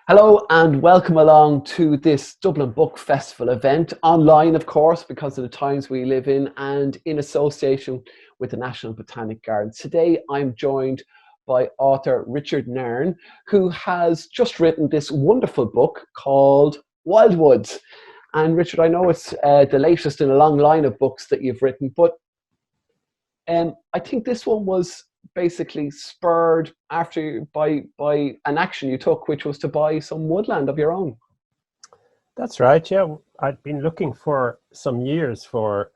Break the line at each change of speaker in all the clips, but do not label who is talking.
Hello and welcome along to this Dublin Book Festival event, online of course because of the times we live in, and in association with the National Botanic Gardens. Today I'm joined by author Richard Nairn, who has just written this wonderful book called Wildwoods. And Richard, I know it's the latest in a long line of books that you've written, but I think this one was basically spurred by an action you took, which was to buy some woodland of your own.
That's right, yeah. I'd been looking for some years for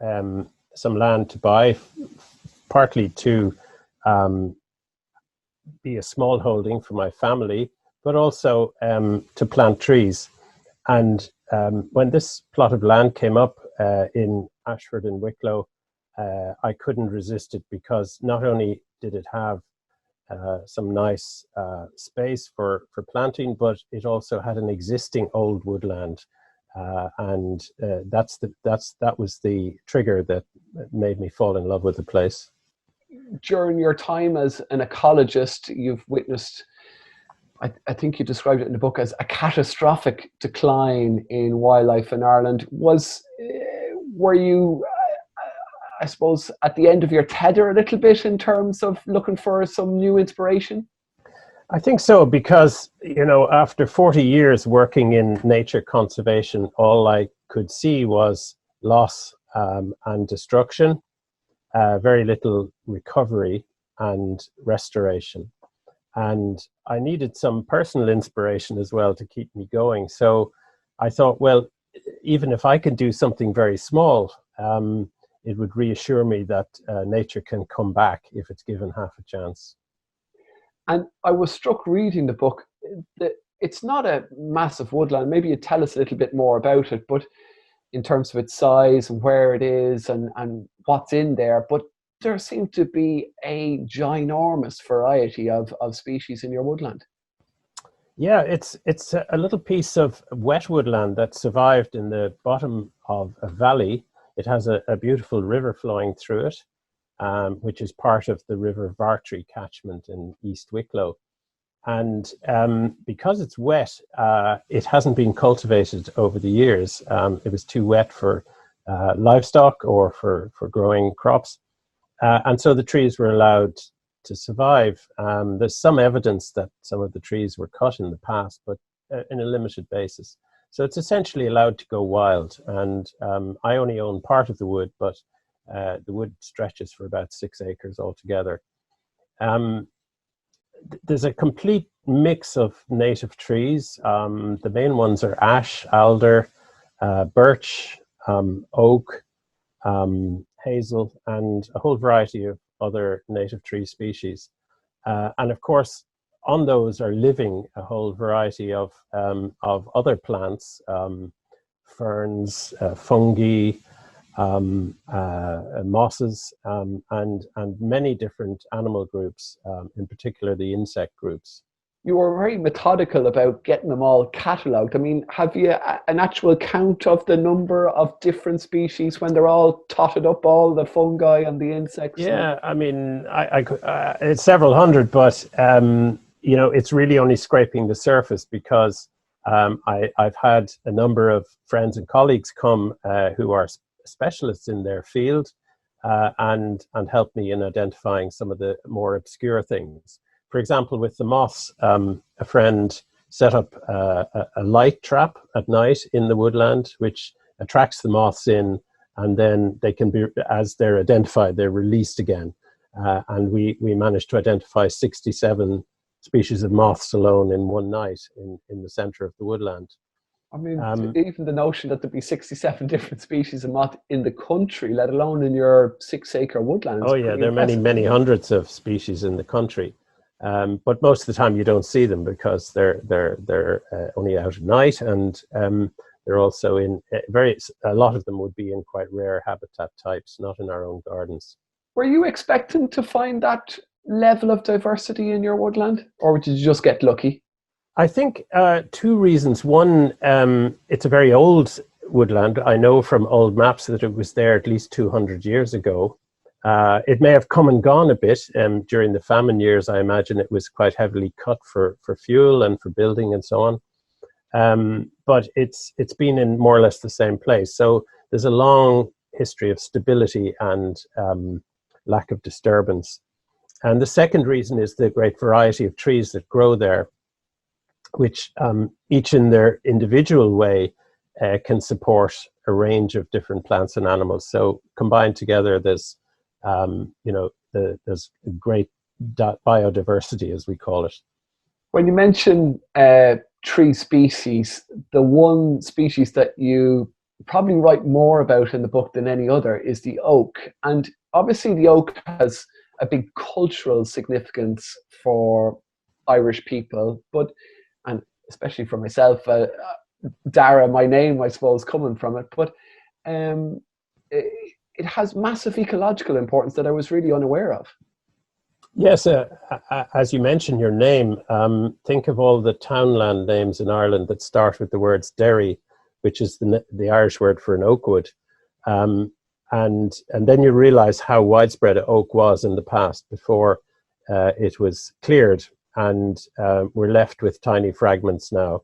some land to buy, partly to be a small holding for my family, but also to plant trees. And when this plot of land came up in Ashford and Wicklow, I couldn't resist it, because not only did it have some nice space for planting, but it also had an existing old woodland, and that was the trigger that made me fall in love with the place.
During your time as an ecologist, you've witnessed, I think you described it in the book as a catastrophic decline in wildlife in Ireland. Were you, I suppose, at the end of your tether a little bit in terms of looking for some new inspiration?
I think so, because, you know, after 40 years working in nature conservation, all I could see was loss and destruction, very little recovery and restoration. And I needed some personal inspiration as well to keep me going. So I thought, well, even if I can do something very small, it would reassure me that nature can come back if it's given half a chance.
And I was struck reading the book that it's not a massive woodland. Maybe you'd tell us a little bit more about it, but in terms of its size and where it is and what's in there. But there seemed to be a ginormous variety of species in your woodland.
Yeah, it's a little piece of wet woodland that survived in the bottom of a valley. It has a beautiful river flowing through it, which is part of the River Vartree catchment in East Wicklow. And because it's wet, it hasn't been cultivated over the years. It was too wet for livestock or for growing crops. And so the trees were allowed to survive. There's some evidence that some of the trees were cut in the past, but in a limited basis. So it's essentially allowed to go wild, and I only own part of the wood, but the wood stretches for about 6 acres altogether. There's a complete mix of native trees. The main ones are ash, alder, birch, oak, hazel, and a whole variety of other native tree species. And of course, on those are living a whole variety of other plants, ferns, fungi, mosses, and many different animal groups, in particular the insect groups.
You were very methodical about getting them all catalogued. I mean, have you an actual count of the number of different species when they're all totted up, all the fungi and the insects?
Yeah, I mean, it's several hundred, but you know, it's really only scraping the surface, because I've had a number of friends and colleagues come who are specialists in their field and help me in identifying some of the more obscure things. For example, with the moths, a friend set up a light trap at night in the woodland, which attracts the moths in, and then they can be, as they're identified, they're released again. And we managed to identify 67 species of moths alone in one night in the center of the woodland.
I mean, even the notion that there'd be 67 different species of moth in the country, let alone in your 6 acre woodland.
Oh yeah, there are many hundreds of species in the country. But most of the time you don't see them because they're only out at night, and they're also in a lot of them would be in quite rare habitat types, not in our own gardens.
Were you expecting to find that level of diversity in your woodland, or did you just get lucky?
I think two reasons. One, it's a very old woodland. I know from old maps that it was there at least 200 years ago. It may have come and gone a bit during the famine years. I imagine it was quite heavily cut for fuel and for building and so on. But it's been in more or less the same place. So there's a long history of stability and lack of disturbance. And the second reason is the great variety of trees that grow there, which each in their individual way can support a range of different plants and animals. So combined together, there's there's great biodiversity, as we call it.
When you mention tree species, the one species that you probably write more about in the book than any other is the oak. And obviously the oak has a big cultural significance for Irish people, and especially for myself, Darragh, my name, I suppose, coming from it, but it has massive ecological importance that I was really unaware of.
Yes, as you mentioned your name, think of all the townland names in Ireland that start with the words Derry, which is the Irish word for an oak wood. And then you realize how widespread oak was in the past before it was cleared, and we're left with tiny fragments now.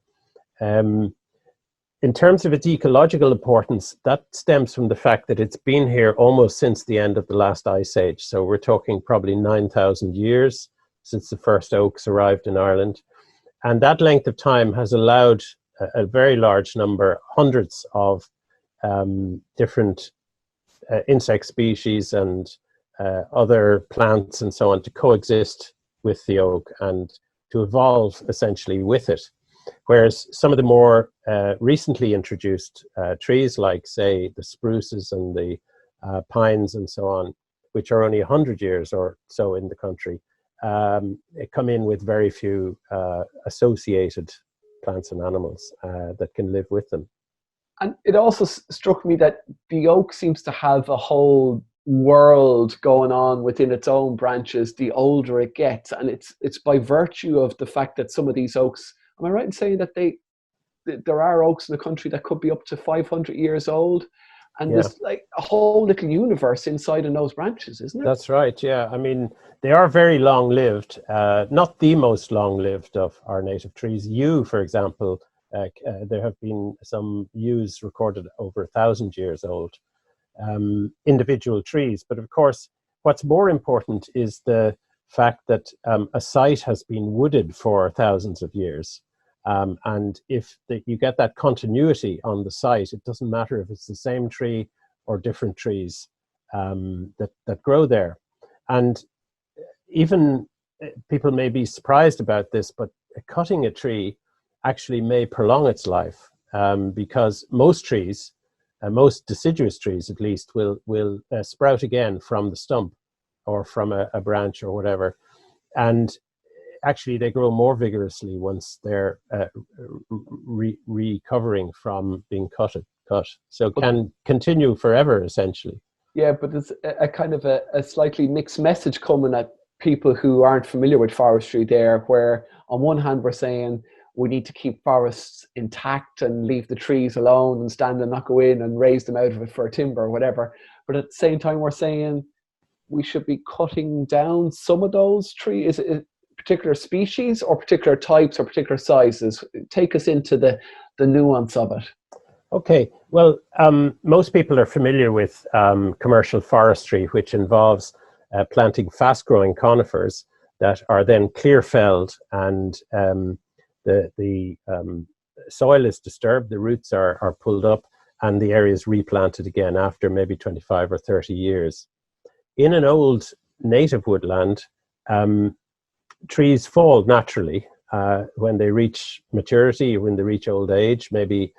In terms of its ecological importance, that stems from the fact that it's been here almost since the end of the last ice age. So we're talking probably 9,000 years since the first oaks arrived in Ireland. And that length of time has allowed a very large number, hundreds of different insect species and other plants and so on to coexist with the oak and to evolve essentially with it. Whereas some of the more recently introduced trees, like say the spruces and the pines and so on, which are only 100 years or so in the country, come in with very few associated plants and animals that can live with them.
And it also struck me that the oak seems to have a whole world going on within its own branches the older it gets, and it's by virtue of the fact that some of these oaks, am I right in saying that there are oaks in the country that could be up to 500 years old, and there's like a whole little universe inside in those branches, isn't it?
That's right, yeah. I mean, they are very long-lived, not the most long-lived of our native trees. Yew, for example, there have been some yews recorded over 1,000 years old, individual trees. But of course, what's more important is the fact that a site has been wooded for thousands of years. And if you get that continuity on the site, it doesn't matter if it's the same tree or different trees that grow there. And even people may be surprised about this, but cutting a tree actually may prolong its life, because most trees, most deciduous trees at least, will sprout again from the stump or from a branch or whatever. And actually they grow more vigorously once they're recovering from being cut. So can continue forever, essentially.
Yeah, but there's a kind of a slightly mixed message coming at people who aren't familiar with forestry there, where on one hand we're saying we need to keep forests intact and leave the trees alone and stand and not go in and raise them out of it for timber or whatever. But at the same time we're saying we should be cutting down some of those trees. Is it particular species or particular types or particular sizes? Take us into the nuance of it.
Okay, well, most people are familiar with commercial forestry, which involves planting fast-growing conifers that are then clear-felled, and the soil is disturbed, the roots are pulled up, and the area is replanted again after maybe 25 or 30 years. In an old native woodland, trees fall naturally when they reach maturity, when they reach old age, maybe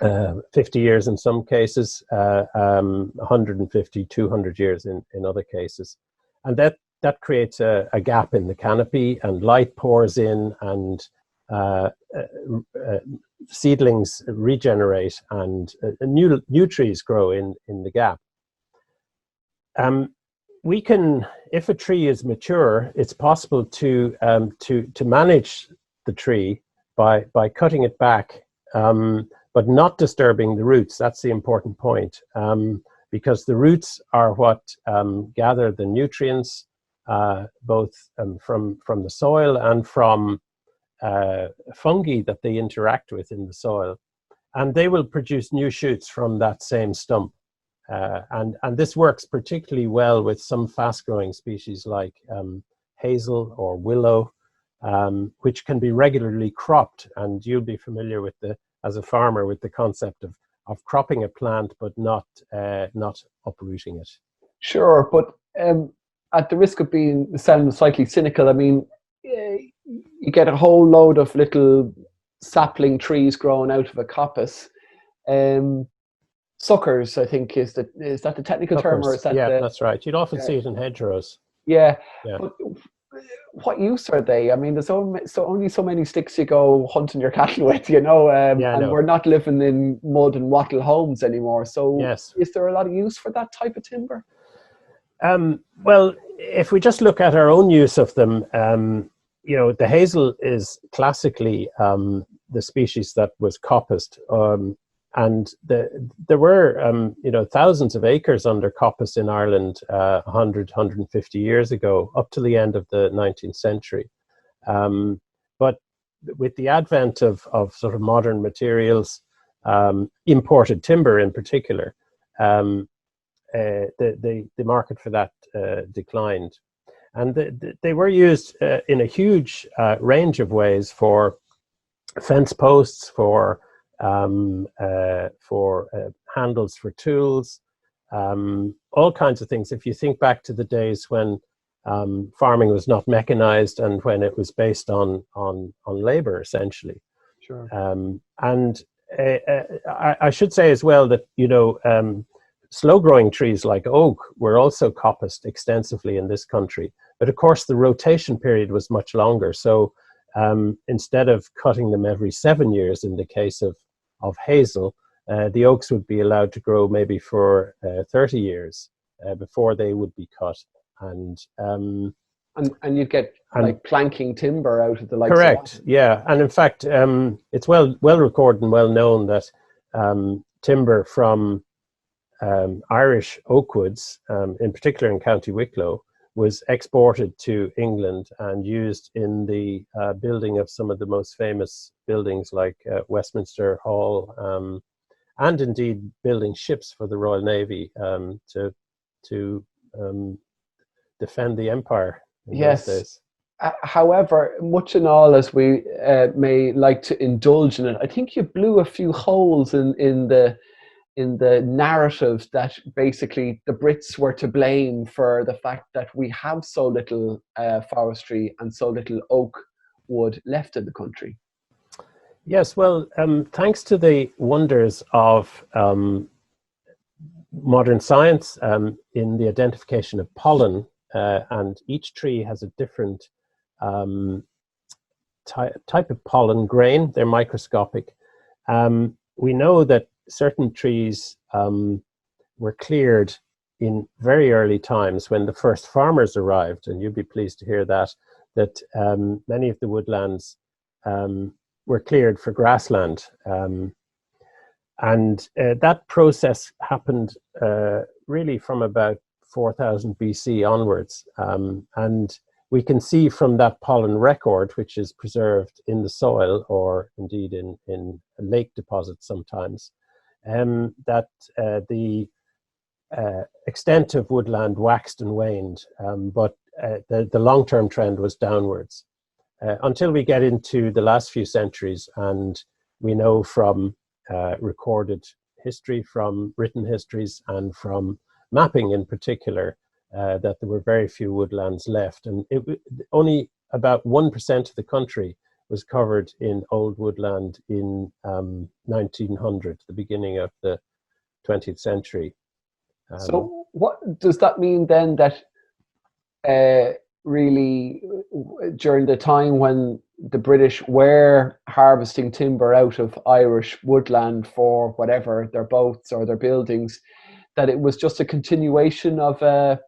50 years in some cases, 150, 200 years in other cases. And that creates a gap in the canopy, and light pours in, and seedlings regenerate, and new trees grow in the gap. We can, if a tree is mature, it's possible to manage the tree by cutting it back, but not disturbing the roots. That's the important point, because the roots are what gather the nutrients, both from the soil and from fungi that they interact with in the soil, and they will produce new shoots from that same stump. And this works particularly well with some fast-growing species like hazel or willow, which can be regularly cropped. And you'll be familiar with as a farmer, with the concept of cropping a plant, but not uprooting it.
Sure, but at the risk of sounding slightly cynical, I mean, you get a whole load of little sapling trees growing out of a coppice. Suckers, I think, is that the technical term, or is that
that's right. You'd often see it in hedgerows.
Yeah. But what use are they? I mean, there's only so many sticks you go hunting your cattle with, and we're not living in mud and wattle homes anymore. So is there a lot of use for that type of timber?
Well, if we just look at our own use of them, the hazel is classically the species that was coppiced. And there were, thousands of acres under coppice in Ireland 100, 150 years ago, up to the end of the 19th century. But with the advent of sort of modern materials, imported timber in particular, the market for that declined. And they were used in a huge range of ways, for fence posts, for handles for tools, all kinds of things. If you think back to the days when farming was not mechanized and when it was based on labor, essentially.
Sure.
And I should say as well that slow-growing trees like oak were also coppiced extensively in this country, but of course the rotation period was much longer. So instead of cutting them every 7 years in the case of hazel, the oaks would be allowed to grow maybe for 30 years before they would be cut. And
you'd get like planking timber out of the likes
correct,
of that.
Yeah. And in fact, it's well recorded and well known that timber from Irish oak woods, in particular in County Wicklow, was exported to England and used in the building of some of the most famous buildings like Westminster Hall, and indeed building ships for the Royal Navy to defend the empire in those days.
However, much and all as we may like to indulge in it, I think you blew a few holes in the narrative that basically the Brits were to blame for the fact that we have so little forestry and so little oak wood left in the country.
Yes, well, thanks to the wonders of modern science in the identification of pollen, and each tree has a different type of pollen grain. They're microscopic. We know that certain trees were cleared in very early times when the first farmers arrived, and you'd be pleased to hear that many of the woodlands were cleared for grassland. And that process happened really from about 4000 BC onwards. And we can see from that pollen record, which is preserved in the soil or indeed in lake deposits sometimes, that the extent of woodland waxed and waned, but the long-term trend was downwards. Until we get into the last few centuries, and we know from recorded history, from written histories, and from mapping in particular, that there were very few woodlands left. And only about 1% of the country was covered in old woodland in 1900, the beginning of the 20th century.
So what does that mean then, that uh, really during the time when the British were harvesting timber out of Irish woodland for whatever, their boats or their buildings, that it was just a continuation of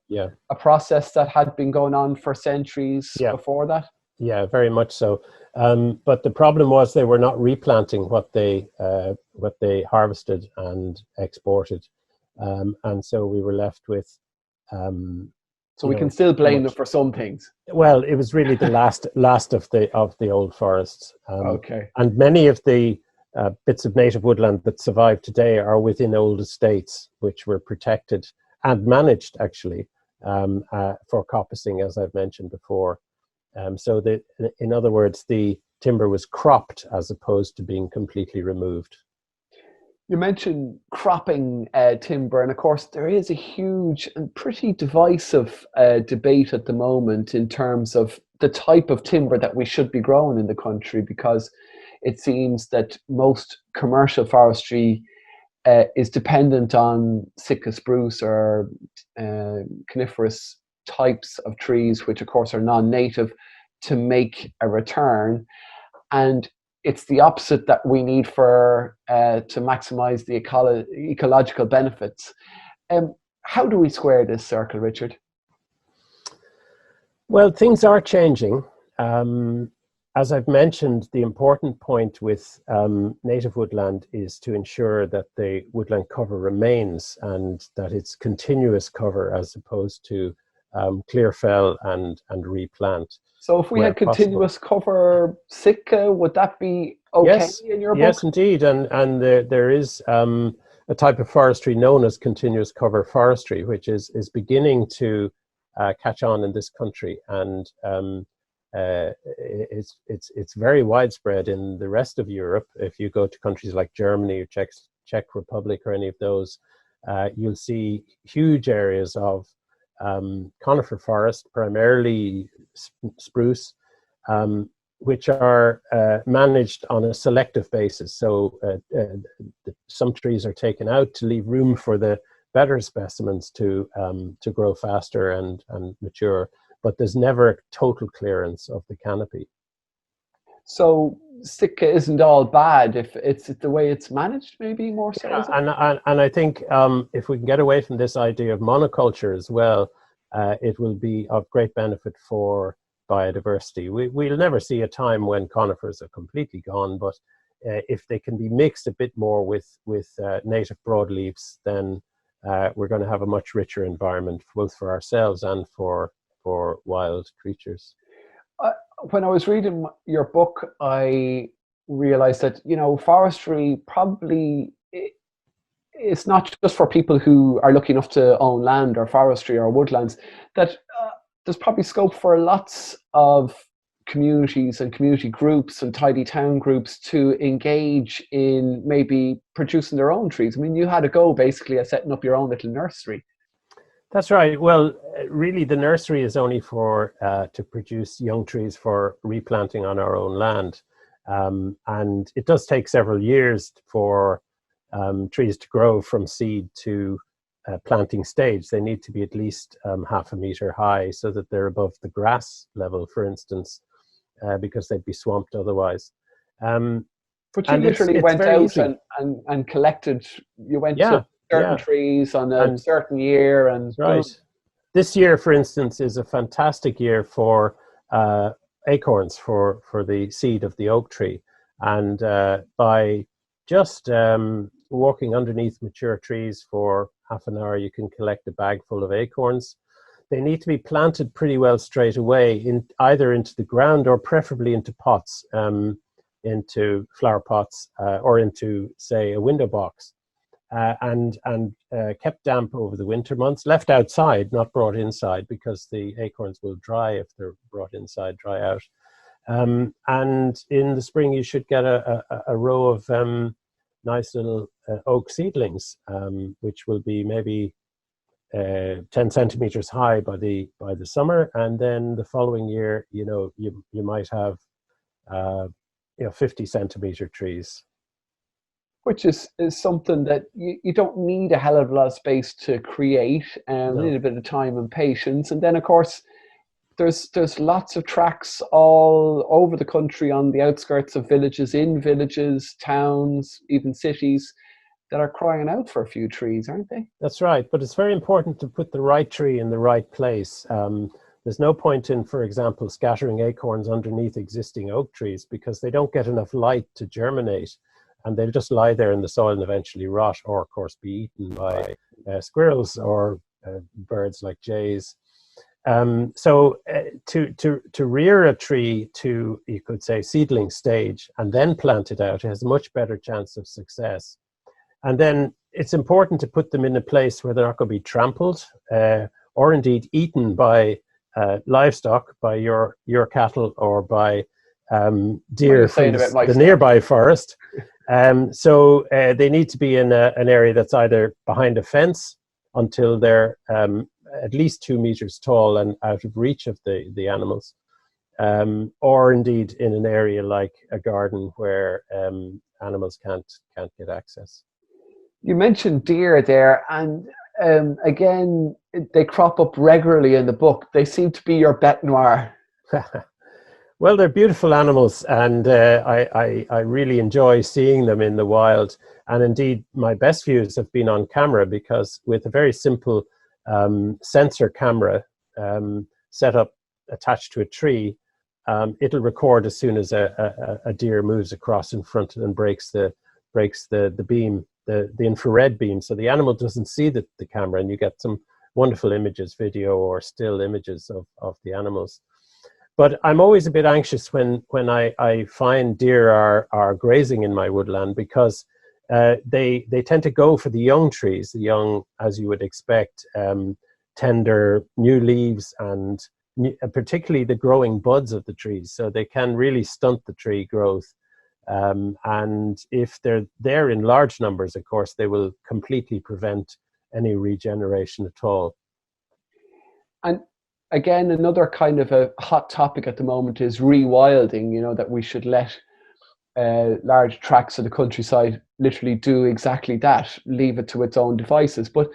Yeah,
a process that had been going on for centuries
yeah,
before that?
yeah, very much so. But the problem was they were not replanting what they harvested and exported, and so we were left with, um,
So we can still blame them for some things.
well, it was really the last of the old forests,
Okay.
and many of the bits of native woodland that survive today are within old estates, which were protected and managed actually for coppicing, as I've mentioned before. So in other words, the timber was cropped as opposed to being completely removed.
You mentioned cropping timber, and of course, there is a huge and pretty divisive debate at the moment in terms of the type of timber that we should be growing in the country, because it seems that most commercial forestry is dependent on Sitka spruce or coniferous types of trees, which of course are non-native, to make a return. And it's the opposite that we need for to maximize the ecological benefits. How do we square this circle, Richard?
Well, things are changing. As I've mentioned, the important point with native woodland is to ensure that the woodland cover remains and that it's continuous cover as opposed to clear fell and replant.
So if we had continuous cover Sitka, would that be okay in your book?
Yes, indeed. And there is a type of forestry known as continuous cover forestry, which is beginning to catch on in this country. And it's very widespread in the rest of Europe. If you go to countries like Germany or Czech Republic or any of those, you'll see huge areas of conifer forest, primarily spruce, which are managed on a selective basis. So some trees are taken out to leave room for the better specimens to grow faster and mature, but there's never a total clearance of the canopy.
So Sitka isn't all bad if it's the way it's managed, maybe more so.
Yeah, and I think if we can get away from this idea of monoculture as well, it will be of great benefit for biodiversity. We'll never see a time when conifers are completely gone, but if they can be mixed a bit more with native broadleaves, then we're going to have a much richer environment, both for ourselves and for wild creatures.
When I was reading your book, I realized that, forestry probably it's not just for people who are lucky enough to own land or forestry or woodlands, that there's probably scope for lots of communities and community groups and tidy town groups to engage in maybe producing their own trees. I mean, you had a go basically at setting up your own little nursery.
That's right. Well, really, the nursery is only for to produce young trees for replanting on our own land. And it does take several years for trees to grow from seed to planting stage. They need to be at least half a meter high so that they're above the grass level, for instance, because they'd be swamped otherwise.
But you literally went out and collected, you went to certain trees on a certain year. And
right. This year, for instance, is a fantastic year for acorns, for the seed of the oak tree. And by just walking underneath mature trees for half an hour, you can collect a bag full of acorns. They need to be planted pretty well straight away, either into the ground or preferably into pots, into flower pots or into, say, a window box. And kept damp over the winter months, left outside, not brought inside, because the acorns will dry if they're brought inside, dry out. And in the spring, you should get a row of nice little oak seedlings, which will be maybe 10 centimeters high by the summer, and then the following year, you might have 50 centimeter trees.
Which is something that you don't need a hell of a lot of space to create, a little bit of time and patience. And then, of course, there's lots of tracks all over the country on the outskirts of villages, in villages, towns, even cities, that are crying out for a few trees, aren't they?
That's right, but it's very important to put the right tree in the right place. There's no point in, for example, scattering acorns underneath existing oak trees because they don't get enough light to germinate, and they'll just lie there in the soil and eventually rot, or of course be eaten by squirrels or birds like jays. So to rear a tree to, you could say, seedling stage and then plant it out, it has a much better chance of success. And then it's important to put them in a place where they're not going to be trampled or indeed eaten by livestock, by your cattle or by deer from the nearby forest. So they need to be in an area that's either behind a fence until they're at least 2 meters tall and out of reach of the animals, or indeed in an area like a garden where animals can't get access.
You mentioned deer there, and again, they crop up regularly in the book. They seem to be your bête noire.
Well, they're beautiful animals, and I really enjoy seeing them in the wild. And indeed, my best views have been on camera, because with a very simple sensor camera set up attached to a tree, it'll record as soon as a deer moves across in front and breaks the beam, the infrared beam, so the animal doesn't see the camera, and you get some wonderful images, video or still images of the animals. But I'm always a bit anxious when I find deer are grazing in my woodland, because they tend to go for the young trees, the young, as you would expect, tender new leaves, and particularly the growing buds of the trees. So they can really stunt the tree growth. And if they're there in large numbers, of course, they will completely prevent any regeneration at all.
And again, another kind of a hot topic at the moment is rewilding, that we should let large tracts of the countryside literally do exactly that, leave it to its own devices. But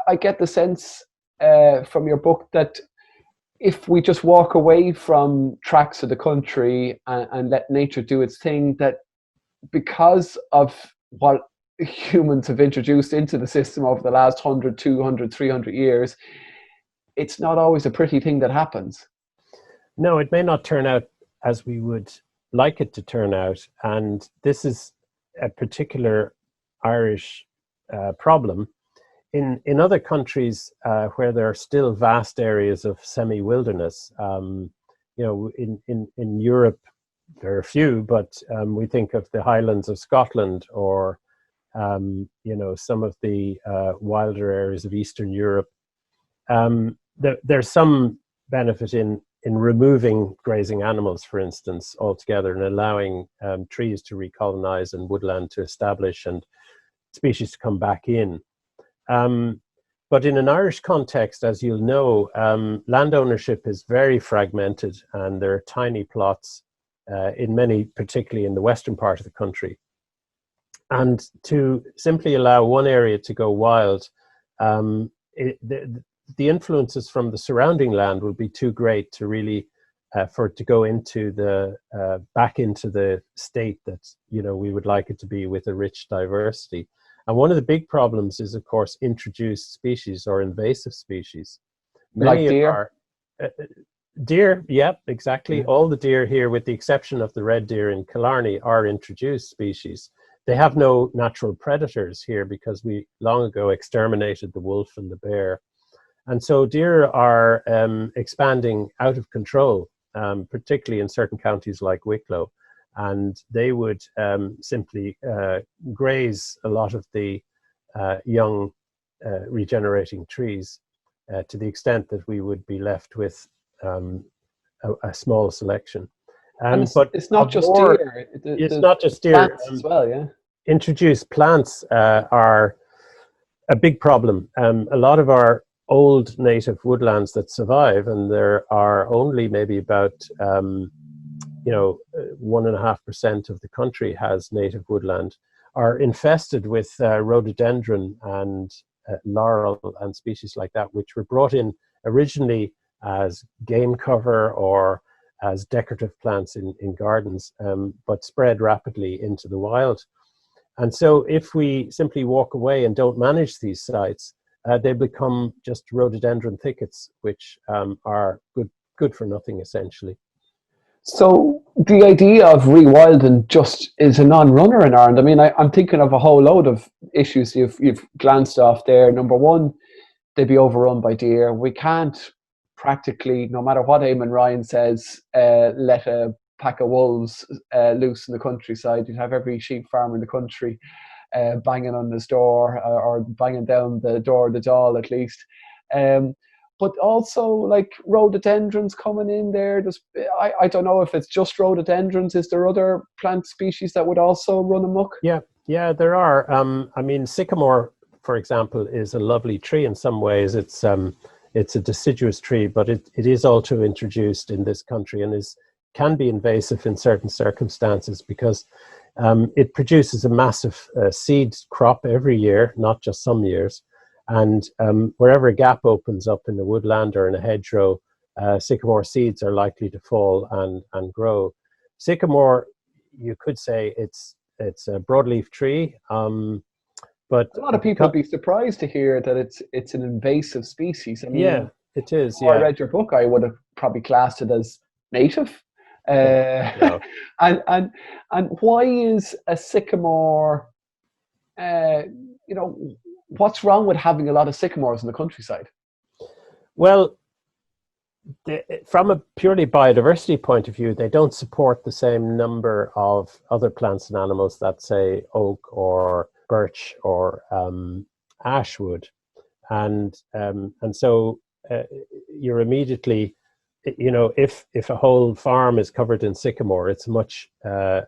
I get the sense from your book that if we just walk away from tracts of the country and let nature do its thing, that because of what humans have introduced into the system over the last 100, 200, 300 years, it's not always a pretty thing that happens.
No, it may not turn out as we would like it to turn out. And this is a particular Irish problem. In other countries where there are still vast areas of semi-wilderness, in Europe there are a few, but we think of the Highlands of Scotland, or some of the wilder areas of Eastern Europe. There's some benefit in removing grazing animals, for instance, altogether, and allowing trees to recolonize and woodland to establish and species to come back in. But in an Irish context, as you'll know, land ownership is very fragmented, and there are tiny plots in many, particularly in the western part of the country. And to simply allow one area to go wild, the influences from the surrounding land will be too great to really for it to go into back into the state that we would like it to be, with a rich diversity. And one of the big problems is, of course, introduced species or invasive species.
Like deer?
Deer, yeah, exactly. Yeah. All the deer here, with the exception of the red deer in Killarney, are introduced species. They have no natural predators here because we long ago exterminated the wolf and the bear. And so deer are expanding out of control, particularly in certain counties like Wicklow. And they would simply graze a lot of the young regenerating trees to the extent that we would be left with a small selection.
But it's not just deer.
It's not just deer.
Plants as well, yeah.
Introduced plants are a big problem. A lot of our old native woodlands that survive, and there are only maybe about 1.5% of the country has native woodland, are infested with rhododendron and laurel and species like that, which were brought in originally as game cover or as decorative plants in gardens, but spread rapidly into the wild. And so if we simply walk away and don't manage these sites, they become just rhododendron thickets, which are good for nothing, essentially.
So the idea of rewilding just is a non-runner in Ireland. I mean, I'm thinking of a whole load of issues you've glanced off there. Number one, they'd be overrun by deer. We can't practically, no matter what Eamon Ryan says, let a pack of wolves loose in the countryside. You'd have every sheep farmer in the country banging on his door or banging down the door of the Dáil at least. But also like rhododendrons coming in there. I don't know if it's just rhododendrons. Is there other plant species that would also run amok?
Yeah, there are. I mean, sycamore, for example, is a lovely tree in some ways. It's a deciduous tree, but it is also introduced in this country and can be invasive in certain circumstances because it produces a massive seed crop every year, not just some years. And wherever a gap opens up in the woodland or in a hedgerow, sycamore seeds are likely to fall and grow. Sycamore, you could say it's a broadleaf tree, but
a lot of people would be surprised to hear that it's an invasive species. I mean,
yeah, it is.
Before I read your book, I would have probably classed it as native.
No.
And why is a sycamore? What's wrong with having a lot of sycamores in the countryside?
Well, from a purely biodiversity point of view, they don't support the same number of other plants and animals that, say, oak or birch or ash would, and so you're immediately, if a whole farm is covered in sycamore, it's much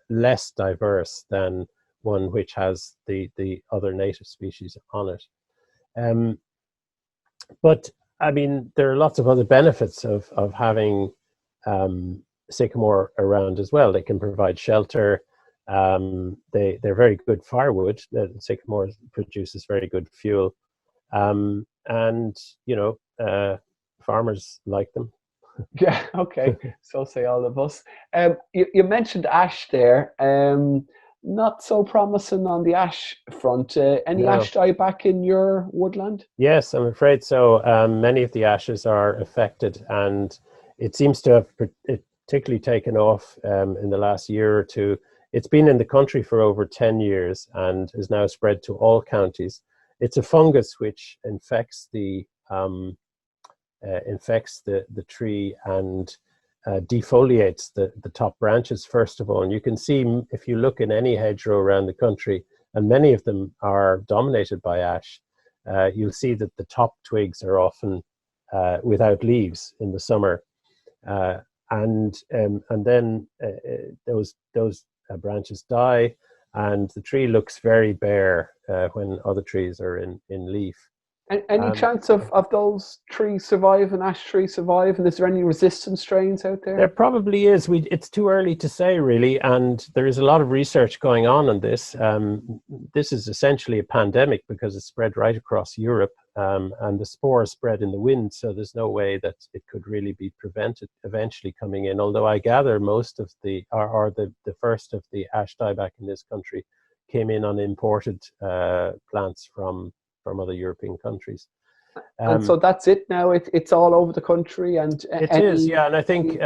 less diverse than one which has the other native species on it. But I mean, there are lots of other benefits of having sycamore around as well. They can provide shelter. They're very good firewood. Sycamore produces very good fuel, and farmers like them.
Yeah, okay. So say all of us. You mentioned ash there. Not so promising on the ash front. Any ash dieback in your woodland?
Yes, I'm afraid so. Many of the ashes are affected, and it seems to have particularly taken off in the last year or two. It's been in the country for over 10 years and is now spread to all counties. It's a fungus which infects the tree and defoliates the top branches first of all. And you can see, if you look in any hedgerow around the country, and many of them are dominated by ash, you'll see that the top twigs are often without leaves in the summer, and then those branches die, and the tree looks very bare when other trees are in leaf.
And any chance of those trees surviving, ash trees surviving? Is there any resistant strains out there?
There probably is. It's too early to say, really, and there is a lot of research going on this. This is essentially a pandemic because it spread right across Europe, and the spores spread in the wind, so there's no way that it could really be prevented eventually coming in, although I gather most of the first of the ash dieback in this country came in on imported plants from other European countries.
And so that's it now. It's all over the country, and
it is, yeah. And I think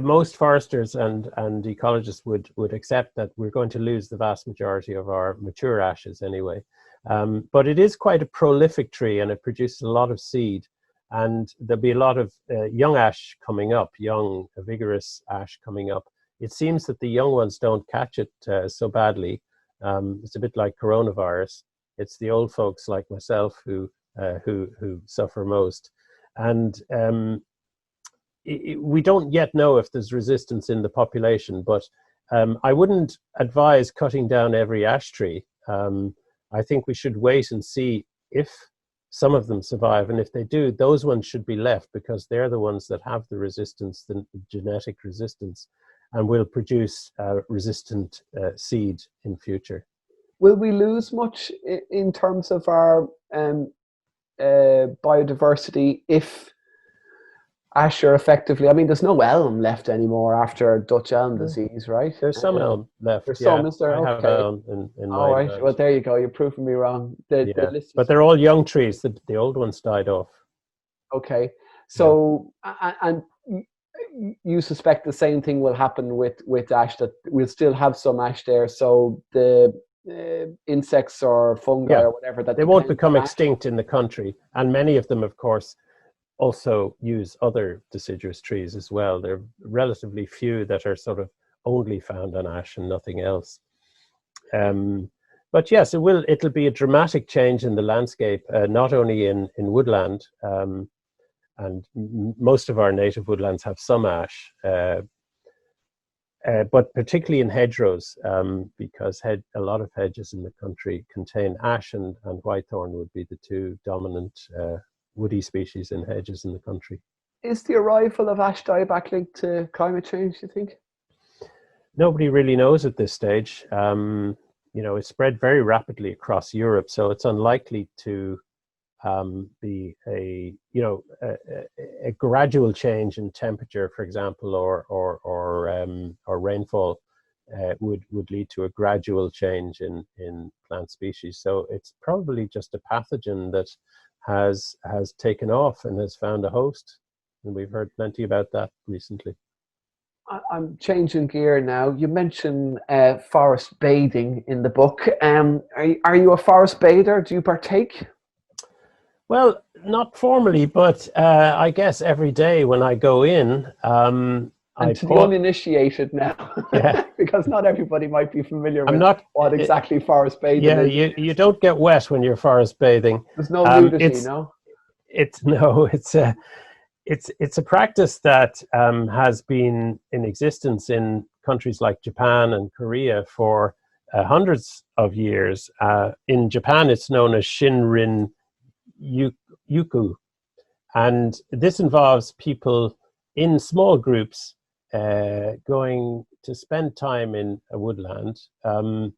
most foresters and ecologists would accept that we're going to lose the vast majority of our mature ashes anyway. But it is quite a prolific tree, and it produces a lot of seed. And there'll be a lot of young ash coming up, young, vigorous ash coming up. It seems that the young ones don't catch it so badly. It's a bit like coronavirus. It's the old folks like myself who suffer most, and we don't yet know if there's resistance in the population. But I wouldn't advise cutting down every ash tree. I think we should wait and see if some of them survive, and if they do, those ones should be left because they're the ones that have the resistance, the genetic resistance, and will produce resistant seed in future.
Will we lose much in terms of our biodiversity if Asher, effectively. I mean, there's no elm left anymore after Dutch elm disease, right?
There's some elm left.
There's
Yeah,
some, is there?
I have
Okay.
elm in
All
my
right.
land.
Well, there you go. You're proving me wrong. The
Yeah,
list
but
is
they're all young trees. The old ones died off.
okay.
Yeah.
So, and you suspect the same thing will happen with ash, that we'll still have some ash there. So the insects or fungi
Yeah,
or whatever that
they won't
depend
become
on ash.
extinct in the country, and many of them, of course, also use other deciduous trees as well. There are relatively few that are sort of only found on ash and nothing else. But yes, it'll be a dramatic change in the landscape, not only in woodland, and most of our native woodlands have some ash, but particularly in hedgerows, because a lot of hedges in the country contain ash, and whitethorn would be the two dominant woody species in hedges in the country.
Is the arrival of ash dieback linked to climate change, do you think?
Nobody really knows at this stage. It spread very rapidly across Europe, so it's unlikely to be a gradual change in temperature, for example, or rainfall would lead to a gradual change in plant species. So it's probably just a pathogen that has taken off and has found a host, and we've heard plenty about that recently.
I'm changing gear now. You mentioned forest bathing in the book. Are you a forest bather? Do you partake?
Well, not formally, but I guess every day when I go in,
and to the uninitiated now,
yeah,
because not everybody might be familiar with what
exactly
exactly forest bathing
yeah,
is.
you don't get wet when you're forest bathing.
There's no nudity, no?
It's a practice that has been in existence in countries like Japan and Korea for hundreds of years. In Japan, it's known as Shinrin Yuku, and this involves people in small groups going to spend time in a woodland, and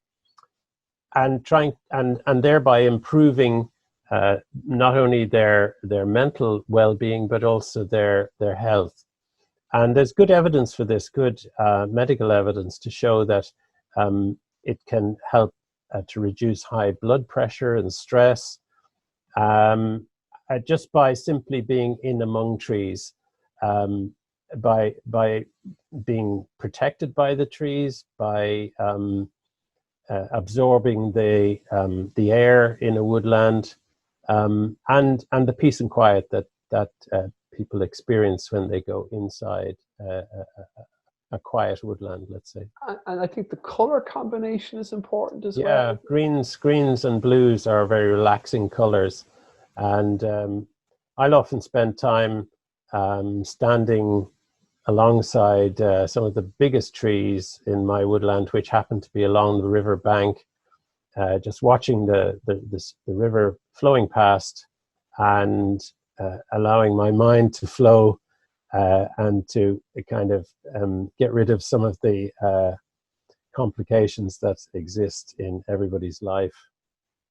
thereby improving not only their mental well-being but also their health. And there's good evidence for this, good medical evidence to show that it can help to reduce high blood pressure and stress, just by simply being in among trees, by being protected by the trees, by absorbing the air in a woodland, and the peace and quiet that people experience when they go inside a quiet woodland, let's say.
And I think the color combination is important as well.
Yeah, greens and blues are very relaxing colors, and I'll often spend time standing alongside some of the biggest trees in my woodland, which happen to be along the river bank, just watching the river flowing past, and allowing my mind to flow, and to kind of get rid of some of the complications that exist in everybody's life.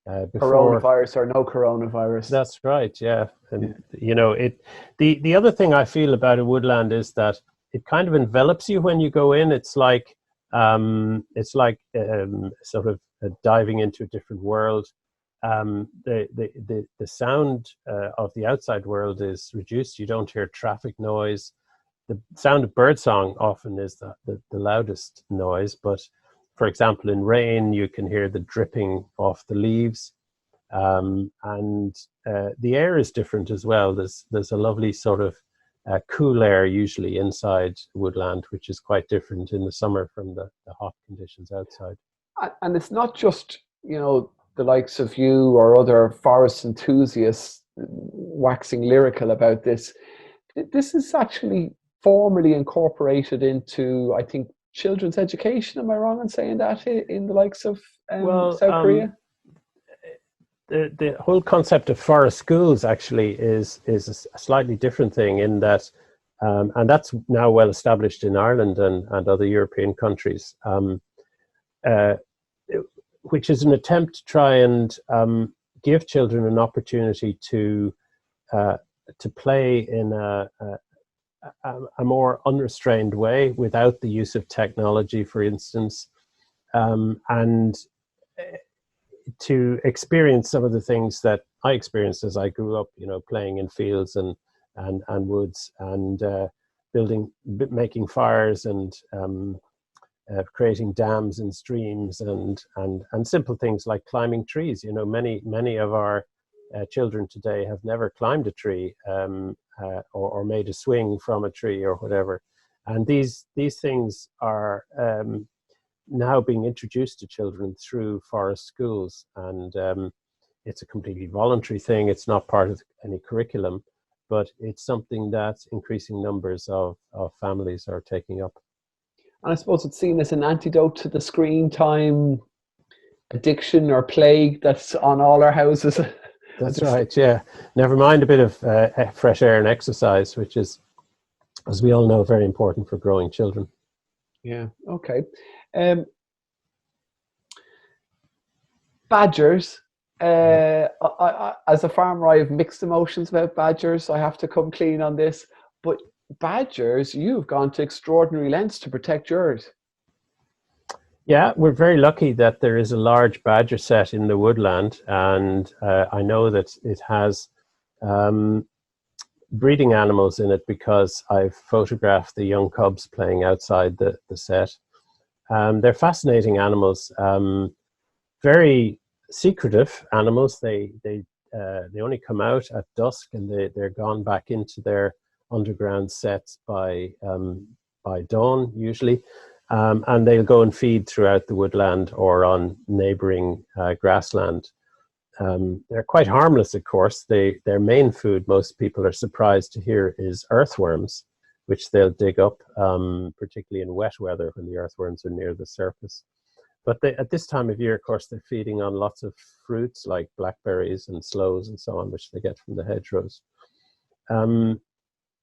Coronavirus or no coronavirus.
That's right, yeah. And the other thing I feel about a woodland is that it kind of envelops you when you go in. It's like sort of diving into a different world. The sound of the outside world is reduced. You don't hear traffic noise. The sound of birdsong often is the loudest noise, but for example, in rain, you can hear the dripping off the leaves, and the air is different as well. There's a lovely sort of cool air usually inside woodland, which is quite different in the summer from the hot conditions outside.
And it's not just, the likes of you or other forest enthusiasts waxing lyrical about this. This is actually formally incorporated into, I think, children's education. Am I wrong in saying that, in the likes of South Korea?
The whole concept of forest schools actually is a slightly different thing, in that, and that's now well established in Ireland and other European countries, which is an attempt to try and give children an opportunity to play in a more unrestrained way without the use of technology, for instance, and to experience some of the things that I experienced as I grew up, you know, playing in fields and woods and making fires and creating dams and streams and simple things like climbing trees. You know, many of our children today have never climbed a tree or made a swing from a tree or whatever. And these things are now being introduced to children through forest schools, and it's a completely voluntary thing. It's not part of any curriculum, but it's something that increasing numbers of families are taking up.
And I suppose it's seen as an antidote to the screen time addiction or plague that's on all our houses.
That's right, yeah. Never mind a bit of fresh air and exercise, which is, as we all know, very important for growing children.
Yeah, okay. Badgers. As a farmer, I have mixed emotions about badgers. I have to come clean on this. But badgers, you've gone to extraordinary lengths to protect yours.
Yeah, we're very lucky that there is a large badger set in the woodland, and I know that it has breeding animals in it because I've photographed the young cubs playing outside the set. They're fascinating animals, very secretive animals. They only come out at dusk, and they're gone back into their underground sets by dawn usually. And they'll go and feed throughout the woodland or on neighboring grassland. They're quite harmless, of course. Their main food, most people are surprised to hear, is earthworms, which they'll dig up, particularly in wet weather when the earthworms are near the surface. But at this time of year, of course, they're feeding on lots of fruits like blackberries and sloes and so on, which they get from the hedgerows.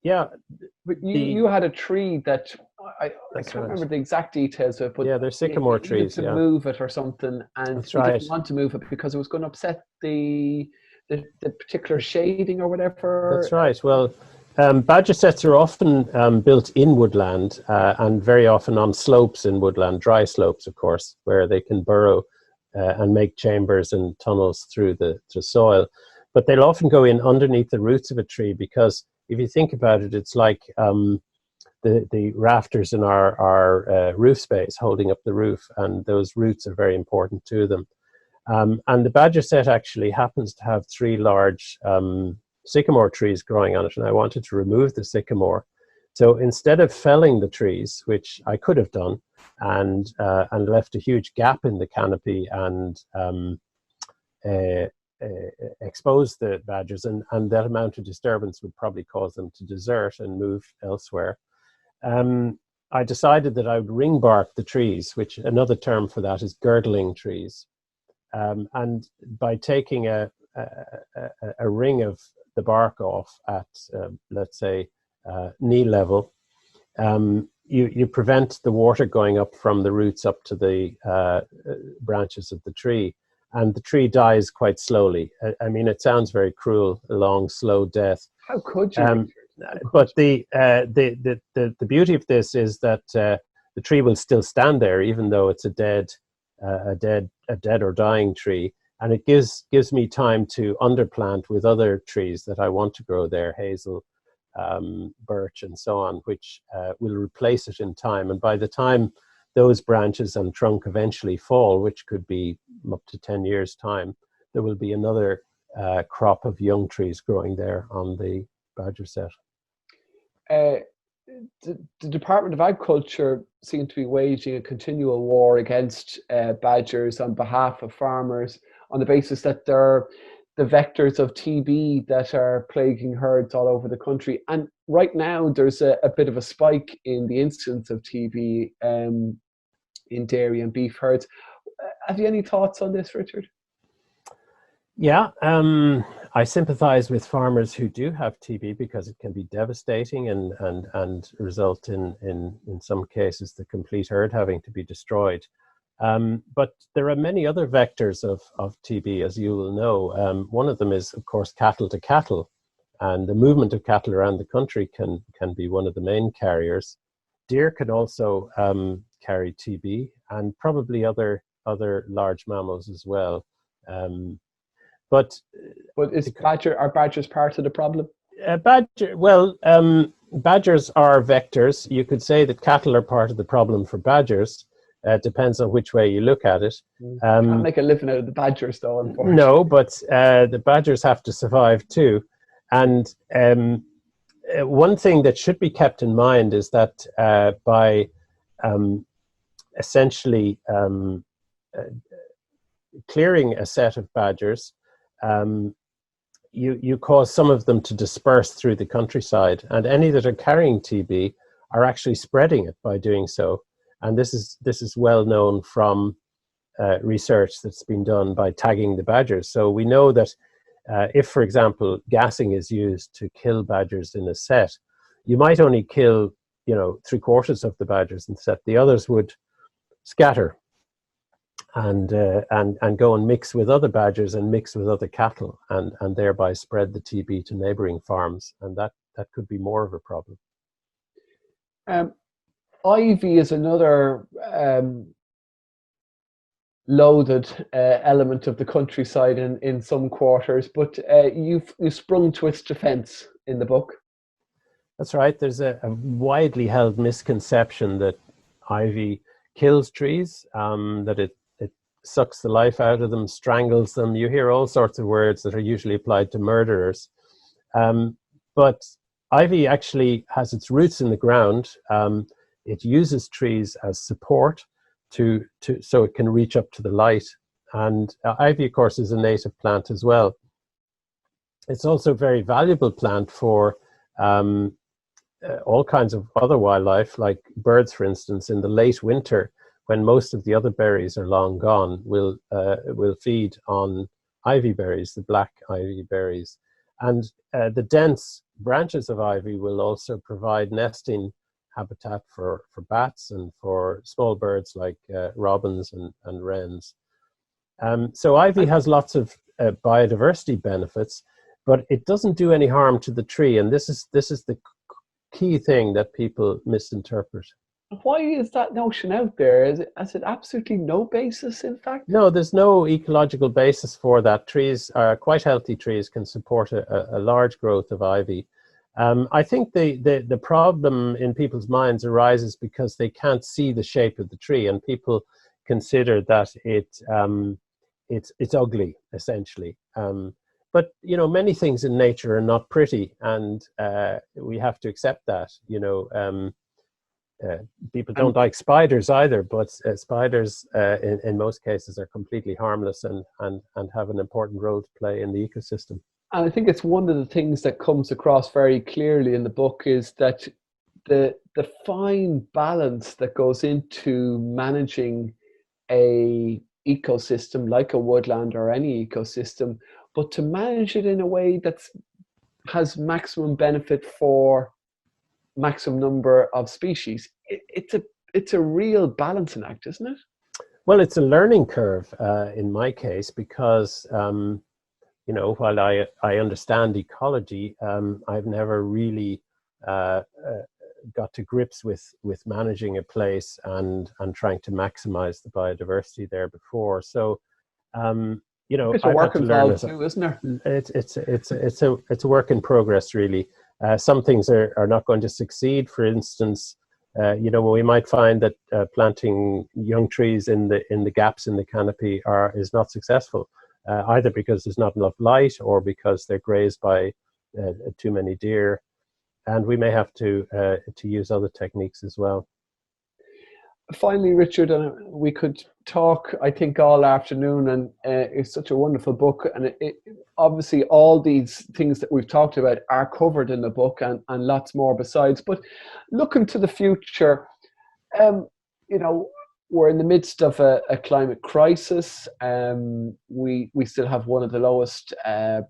Yeah,
but you had a tree that I can't remember the exact details of it, but
yeah, they're sycamore trees.
To move it or something, and
that's
you didn't want to move it because it was going to upset the particular shading or whatever.
That's right. Well, badger sets are often built in woodland and very often on slopes in woodland, dry slopes, of course, where they can burrow and make chambers and tunnels through the soil. But they'll often go in underneath the roots of a tree because if you think about it, it's like the rafters in our roof space holding up the roof, and those roots are very important to them. And the badger set actually happens to have 3 large sycamore trees growing on it, and I wanted to remove the sycamore. So instead of felling the trees, which I could have done, and left a huge gap in the canopy and expose the badgers, and that amount of disturbance would probably cause them to desert and move elsewhere. I decided that I would ring bark the trees, which another term for that is girdling trees. And by taking a ring of the bark off at, let's say, knee level, you prevent the water going up from the roots up to the branches of the tree. And the tree dies quite slowly. I mean, it sounds very cruel, a long, slow death.
How could you?
But the beauty of this is that the tree will still stand there, even though it's a dead or dying tree, and it gives me time to underplant with other trees that I want to grow there, hazel, birch, and so on, which will replace it in time. And by the time those branches and trunk eventually fall, which could be up to 10 years' time, there will be another crop of young trees growing there on the badger set.
The Department of Agriculture seem to be waging a continual war against badgers on behalf of farmers on the basis that they're the vectors of TB that are plaguing herds all over the country. And right now there's a bit of a spike in the incidence of TB in dairy and beef herds. Have you any thoughts on this, Richard?
Yeah, I sympathize with farmers who do have TB because it can be devastating and result in some cases the complete herd having to be destroyed. But there are many other vectors of TB, as you will know. One of them is, of course, cattle to cattle. and the movement of cattle around the country can be one of the main carriers. Deer can also carry TB, and probably other large mammals as well. But
are badgers part of the problem?
Badgers are vectors. You could say that cattle are part of the problem for badgers. Depends on which way you look at it.
Can't make a living out of the badgers, though, unfortunately.
No, but the badgers have to survive too. And one thing that should be kept in mind is that by essentially clearing a set of badgers, you cause some of them to disperse through the countryside, and any that are carrying TB are actually spreading it by doing so. And this is well known from research that's been done by tagging the badgers. So we know that if, for example, gassing is used to kill badgers in a set, you might only kill 3/4 of the badgers in the set. The others would scatter and go and mix with other badgers and mix with other cattle, and thereby spread the TB to neighbouring farms, and that could be more of a problem.
Ivy is another loaded element of the countryside in some quarters, but you sprung to its defence in the book.
That's right. There's a widely held misconception that ivy kills trees, that it sucks the life out of them, strangles them. You hear all sorts of words that are usually applied to murderers. But ivy actually has its roots in the ground. It uses trees as support so it can reach up to the light. And ivy, of course, is a native plant as well. It's also a very valuable plant for all kinds of other wildlife, like birds, for instance. In the late winter, when most of the other berries are long gone, will feed on ivy berries, the black ivy berries. And the dense branches of ivy will also provide nesting habitat for bats and for small birds like robins and wrens. So ivy has lots of biodiversity benefits, but it doesn't do any harm to the tree. And this is the key thing that people misinterpret.
Why is that notion out there? Has it absolutely no basis, in fact?
No, there's no ecological basis for that. Trees, quite healthy trees, can support a large growth of ivy. I think the problem in people's minds arises because they can't see the shape of the tree, and people consider that it's ugly, essentially. But many things in nature are not pretty, and we have to accept that. People don't like spiders either, but spiders in most cases are completely harmless and have an important role to play in the ecosystem.
And I think it's one of the things that comes across very clearly in the book is that the fine balance that goes into managing a ecosystem like a woodland or any ecosystem, but to manage it in a way that has maximum benefit for maximum number of species. It's a real balancing act, isn't it?
Well, it's a learning curve in my case, because while I understand ecology, I've never really got to grips with managing a place and trying to maximize the biodiversity there before. So
it's a work involved too, isn't there?
It's a work in progress, really. Some things are not going to succeed. For instance, we might find that planting young trees in the gaps in the canopy is not successful, either because there's not enough light or because they're grazed by too many deer, and we may have to use other techniques as well.
Finally, Richard, we could talk, I think, all afternoon, and it's such a wonderful book, and it obviously all these things that we've talked about are covered in the book, and lots more besides. But looking to the future, we're in the midst of a climate crisis. We still have one of the lowest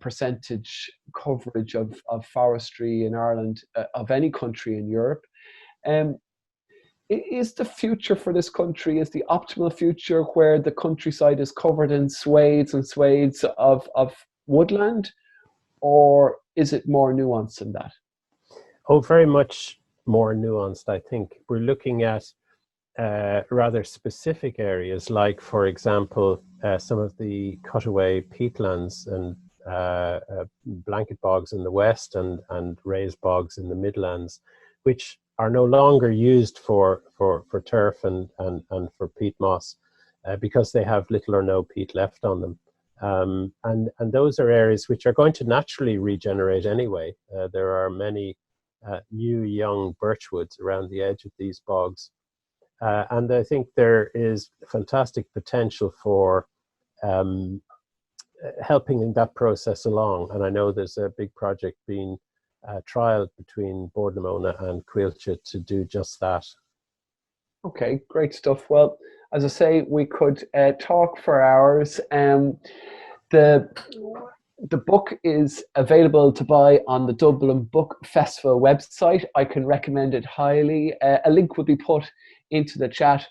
percentage coverage of forestry in Ireland of any country in Europe. Is the future for this country, is the optimal future where the countryside is covered in swathes and swathes of woodland? Or is it more nuanced than that?
Oh, very much more nuanced, I think. We're looking at rather specific areas, like, for example, some of the cutaway peatlands and blanket bogs in the west and raised bogs in the Midlands, which are no longer used for turf and for peat moss because they have little or no peat left on them. And those are areas which are going to naturally regenerate anyway. There are many new young birchwoods around the edge of these bogs. And I think there is fantastic potential for helping in that process along. And I know there's a big project being trialed between Bordnamona and Cuilcha to do just that.
Okay, great stuff. Well, as I say, we could talk for hours. The book is available to buy on the Dublin Book Festival website. I can recommend it highly. A link will be put into the chat.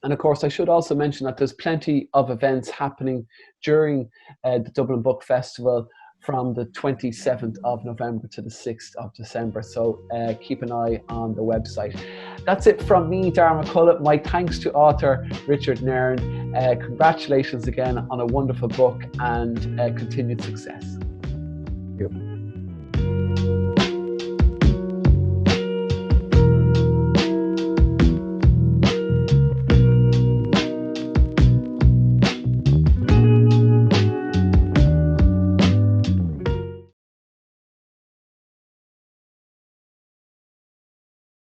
And of course, I should also mention that there's plenty of events happening during the Dublin Book Festival from the 27th of November to the 6th of December. So keep an eye on the website. That's it from me, Darragh McCullough. My thanks to author Richard Nairn. Congratulations again on a wonderful book and continued success.
Thank you.